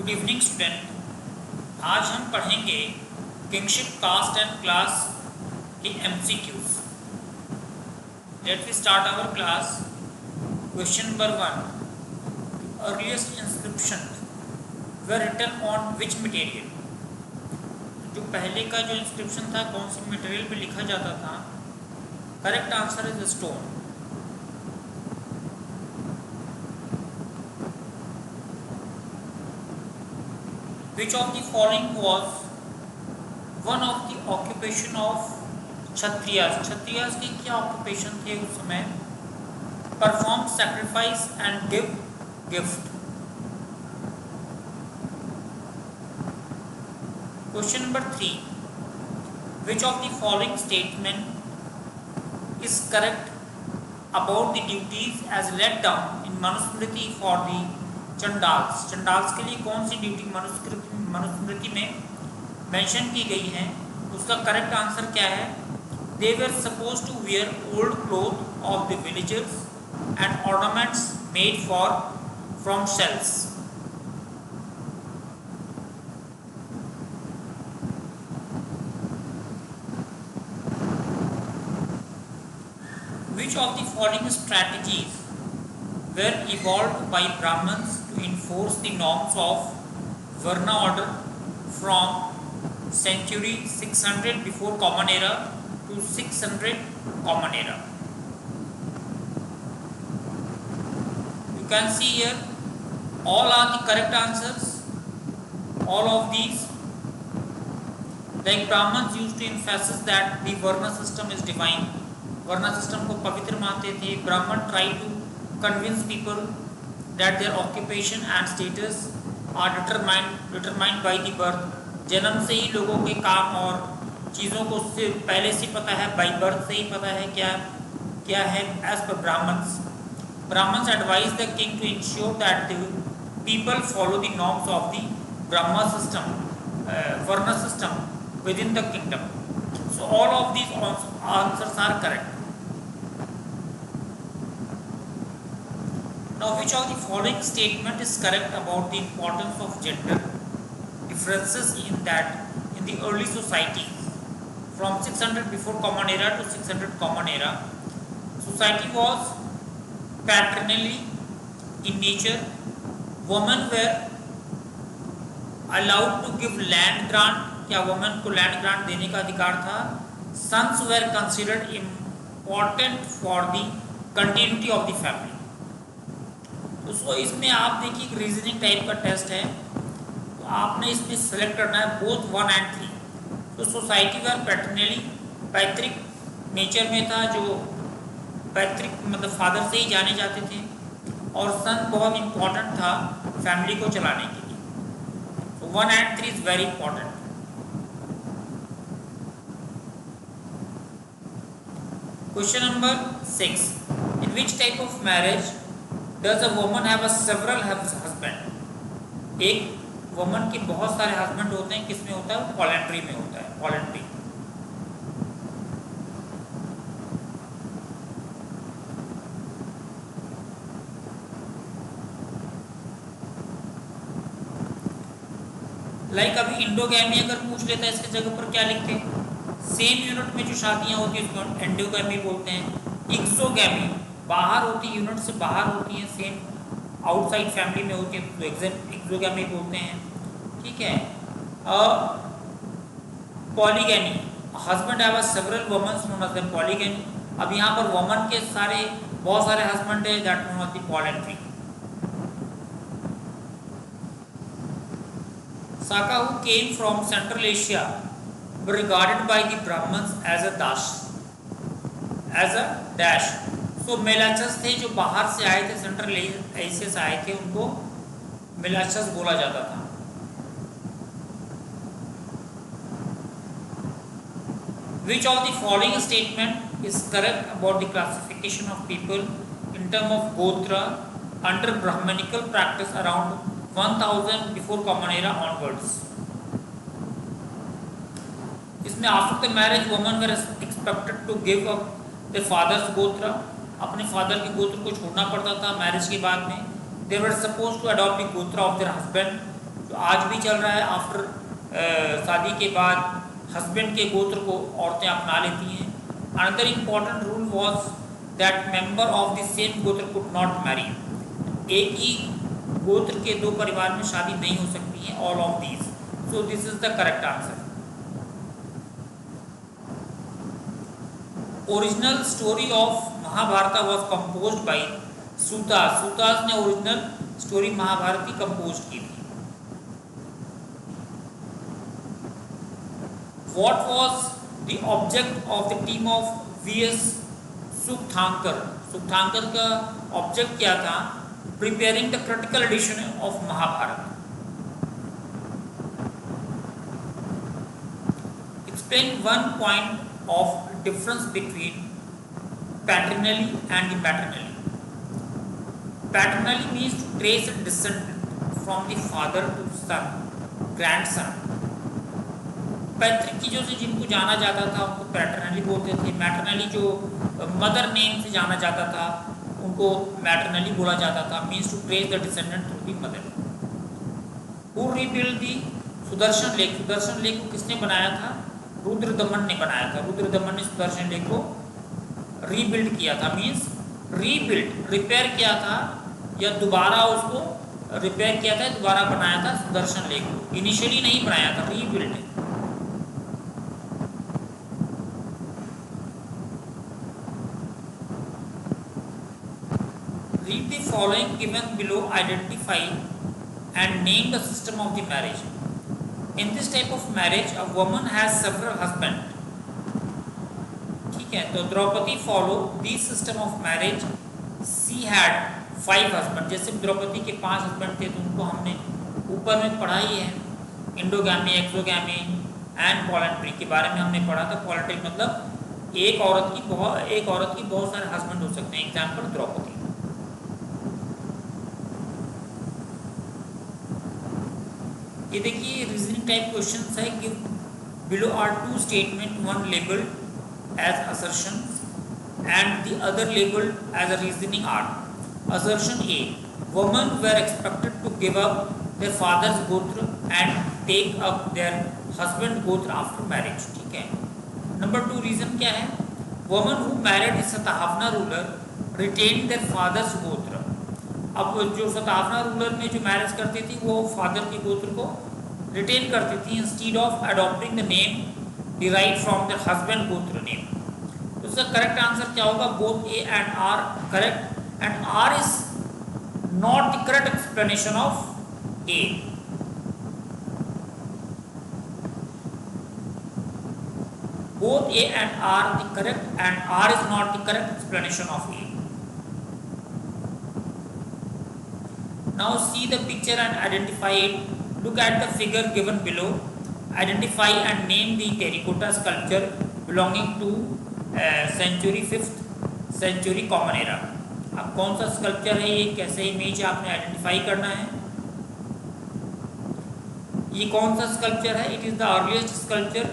Good evening student. आज हम पढ़ेंगे किंगशिप कास्ट एंड क्लास के MCQs. Let we start our class. Question number 1, earliest inscription were written on which material. जो पहले का जो इंस्क्रिप्शन था कौन सी मटेरियल पे लिखा जाता था? Correct answer is stone. Which of the following was one of the occupation of Kshatriyas? Kshatriyas के क्या ऑक्यूपेशन थे उस समय? Perform sacrifice and give gift. Question number 3, which of the following statement is correct about the duties as laid down in Manusmriti for the Chandals? Chandals के लिए कौन सी duty Manusmriti में mention की गई है? उसका करेक्ट आंसर क्या है? They were suppose to wear old cloth of the villagers and ornaments made for from shells. Which of the following strategies were evolved by Brahmins to enforce the norms of Varna order from century 600 before Common Era to 600 Common Era? You can see here all are the correct answers. All of these, like Brahmins used to emphasize that the Varna system is divine. Varna system को पवित्र मानते थे. Brahmin try to convince people that their occupation and status are determined by the birth. जन्म से ही लोगों के काम और चीज़ों को उससे पहले से पता है, by birth से ही पता है क्या है. As per Brahmins advise the king to ensure that the people follow the norms of the Brahma system, Varna system within the kingdom. So all of these answers are correct. Now, which of the following statement is correct about the importance of gender differences in the early societies from 600 before Common Era to 600 Common Era? Society was patrilineal in nature. Women were allowed to give land grant. क्या women को land grant देने का अधिकार था? Sons were considered important for the continuity of the family. तो इसमें आप देखिए एक रीजनिंग टाइप का टेस्ट है, तो आपने इसमें सेलेक्ट करना है बोथ 1 and 3. तो सोसाइटी वर पैटर्नली पैतृक नेचर में था, जो पैतृक मतलब फादर से ही जाने जाते थे, और सन बहुत इम्पोर्टेंट था फैमिली को चलाने के लिए. तो 1 and 3 is very important. Question number 6, in which type of marriage Does a woman have a several husband? एक वुमन के बहुत सारे हस्बैंड होते हैं. किस में होता है? पॉलिएंड्री में होता है. पॉलिएंड्री. लाइक अभी इंडोगैमी अगर पूछ लेता है इसके जगह पर क्या लिखते हैं? सेम यूनिट में जो शादियां होती है उसको एंडोगैमी बोलते हैं. एक्सोगैमी बाहर होती है, यूनिट से बाहर होती है, सेम आउटसाइड फैमिली में होती है, तो एक्सोगैमी बोलते हैं. ठीक है. Polygamy, husband have several womens known as the polygamy. अब यहाँ पर वुमन के बहुत सारे हस्बैंड है, that known as the polyandry. Saka who came from Central Asia were regarded by the Brahmins as a dash. तो मेलाचस थे जो बाहर से आए थे, सेंट्रल एशिया से आए थे, उनको मेलाचस बोला जाता था. Which of the following statement is correct about the classification of people in terms of Gotra under Brahmanical practice around 1000 before Common Era onwards? इसमें after the marriage women were expected to give up their father's Gotra. अपने father के गोत्र को छोड़ना पड़ता था marriage के बाद में. They were suppose to adopt the gotra of their husband जो आज भी चल रहा है। आफ्टर शादी के बाद हस्बैंड के गोत्र को औरतें अपना लेती हैं। Another important rule was that member of the same गोत्र कुड नॉट मैरी। एक ही गोत्र के दो परिवार में शादी नहीं हो सकती है। All of these, so this is the correct answer. Original story of Mahabharata was composed by Sutas. Sutas ने ओरिजिनल स्टोरी महाभारत की कंपोज की थी। What was the object of the team of V.S. Sukhthankar? सुक्थांकर का ऑब्जेक्ट क्या था? Preparing the critical edition of Mahabharat. Explain one point of difference between paternally and maternally. Paternally means to trace a descendant from the father to son, grandson. पैतृक चीज़ों से जिनको जाना जाता था उनको पैटर्नली बोलते थे। मैटरनली जो मदर नेम से जाना जाता था उनको मैटरनली बोला जाता था। Means to trace the descendant through the mother. Who rebuild the Sudarshan lake? Sudarshan lake को किसने बनाया था? रुद्रदमन ने बनाया था। रुद्रदमन ने सुदर्शन लेक को रीबिल्ड किया था। मीन्स रीबिल्ड, रिपेयर किया था या दोबारा उसको रिपेयर किया था, दोबारा बनाया था सुदर्शन लेक को। इनिशियली नहीं बनाया था, rebuild. Read the following given below, identify and name the system of the marriage. In this type of marriage, a woman has several husbands. ठीक है, तो Draupadi follow this system of marriage. She had 5 husbands. जैसे द्रौपदी के 5 husband थे तो उनको हमने ऊपर में पढ़ा ही है। इंडोगैमी, एक्सोगैमी एंड पॉलिएंड्री के बारे में हमने पढ़ा था। पॉलिएंड्री मतलब एक औरत की बहुत सारे हस्बैंड हो सकते हैं। एग्जाम्पल द्रौपदी। ये देखिए रीजनिंग टाइप क्वेश्चन है। Give below are 2 statement, one labelled as assertion and the other labelled as a reasoning R. Assertion A, women were expected to give up their father's gotra and take up their husband gotra after marriage. ठीक है। Number 2 reason क्या है? Women who married Satavahana ruler retain their father's gotra. अब जो सतावना ruler में जो marriage करती थी वो फादर के गोत्र को रिटेन करती थी instead of adopting the name derive from the husband gotra name. तो इसका करेक्ट आंसर क्या होगा? Both A and R correct and R is not the correct explanation of A. Both A and R the correct and R is not the correct explanation of A. Now see the picture and identify it. Look at the figure given below. Identify and name the terracotta sculpture belonging to century 5th century common era. अब कौन सा sculpture है ये, कैसे image आपने identify करना है। ये कौन सा स्कल्पचर है? It is the earliest sculpture.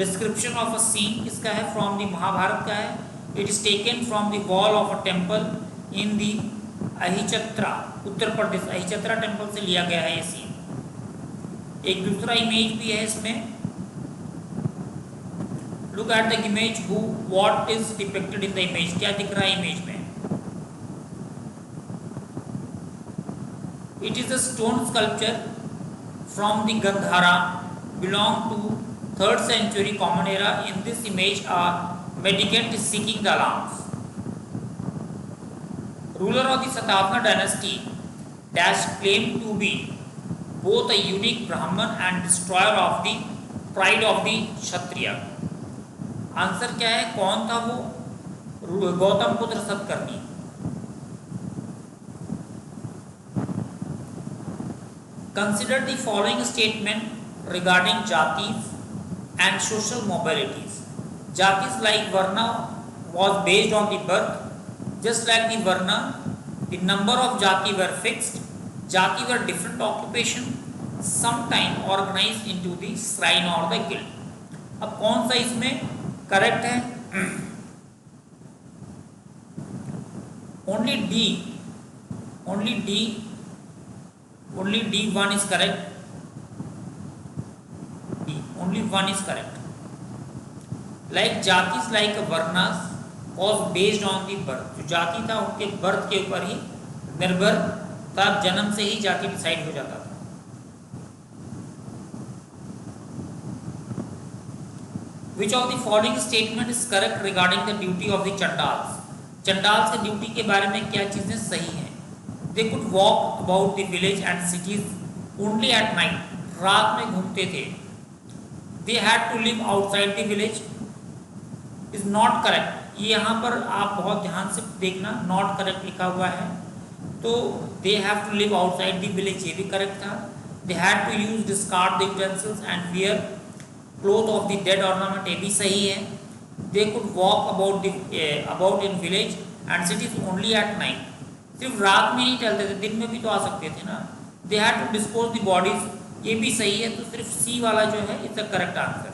Description of a scene किसका है? फ्रॉम द महाभारत का है। It is taken from the wall of a temple in the Ahichchhatra, Uttar Pradesh. Ahichchhatra temple से लिया गया है ये सीन। एक दूसरा इमेज भी है इसमें। Look at the image, who what is depicted in the image. क्या दिख रहा है इमेज में? It is a stone sculpture from the Gandhara belong to 3rd century common era. In this image a mendicant is seeking the alms. Ruler of the Satavahana dynasty dash claimed to be both a unique Brahman and destroyer of the pride of the Kshatriya. Answer क्या है? कौन था वो? गौतम पुत्र Satakarni. Consider the following statement regarding jatis and social mobilities. Jatis like Varna was based on the birth. Just like the Varna, the number of jati were fixed. Jati were different occupation, sometime organized into the shrine or the guild. अब कौन सा इसमें correct है? Only D Only D1 is correct. D. Only one is correct. Like जातिस like varnas was based on the birth. जो जाति था उनके बर्थ के ऊपर ही निर्भर था, जन्म से ही जाति डिसाइड हो जाता था. Which of the following statement is correct regarding the duty of the Chandals? Chandals के ड्यूटी के बारे में क्या चीजें सही हैं? They could walk about the village and cities only at night. रात में घूमते थे. They had to live outside the village. Is not correct. ये यहाँ पर आप बहुत ध्यान से देखना, not correct लिखा हुआ है. तो they have to live outside the village, ये भी correct था. They had to use discard the utensils and wear cloth of the dead ornament, ये भी सही है. They could walk about in village and cities only at night. सिर्फ रात में नहीं चलते थे, दिन में भी तो आ सकते थे ना. They had to dispose the bodies, ये भी सही है. तो सिर्फ सी वाला जो है it's the correct answer.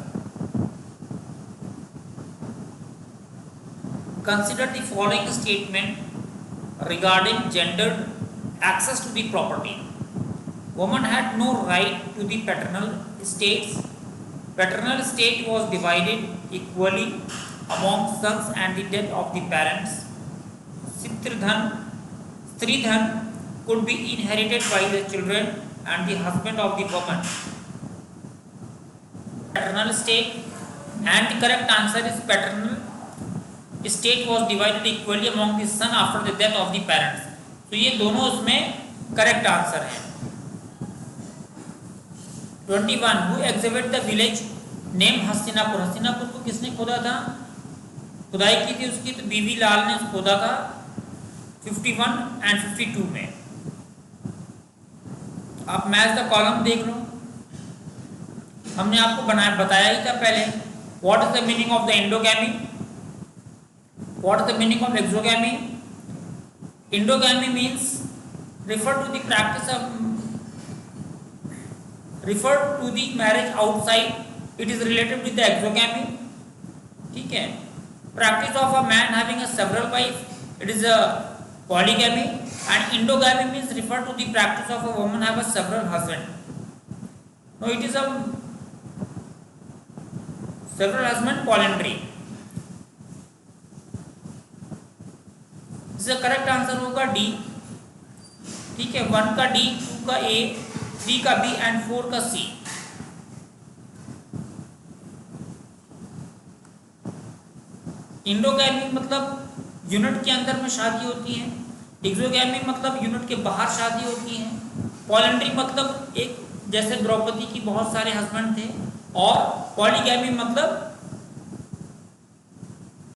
Consider the following statement regarding gendered access to the property. Woman had no right to the paternal estates. Paternal estate was divided equally among sons and the death of the parents. Stridhan could be inherited by the children and the husband of the woman. Paternal estate, and the correct answer is paternal estate was divided equally among the son after the death of the parents. तो ये दोनों उसमें correct answer है. 21. Who excavated the village name Hastinapur? Hastinapur को किसने खोदा था? खुदाई की थी उसकी तो बीवी लाल ने खोदा था 51 and 52 में. आप मैच द कॉलम देख लो, हमने आपको बताया ही था पहले. What is the meaning of the endogamy? What is the meaning of exogamy? Endogamy means refer to the marriage outside. It is related with the exogamy. ठीक है. Practice of a man having a several wives. It is a polygamy. And endogamy means refer to the practice of a woman have a several husband. No, it is a several husband polyandry. इसका correct answer होगा D. ठीक है. 1 का D, 2 का ए, 3 का B and 4 का सी. इंडोगैमी मतलब unit के अंदर में शादी होती है. एक्सोगैमी मतलब यूनिट के बाहर शादी होती है. पॉलिएंड्री मतलब एक जैसे द्रौपदी की बहुत सारे हस्बैंड थे. और पॉलीगैमी मतलब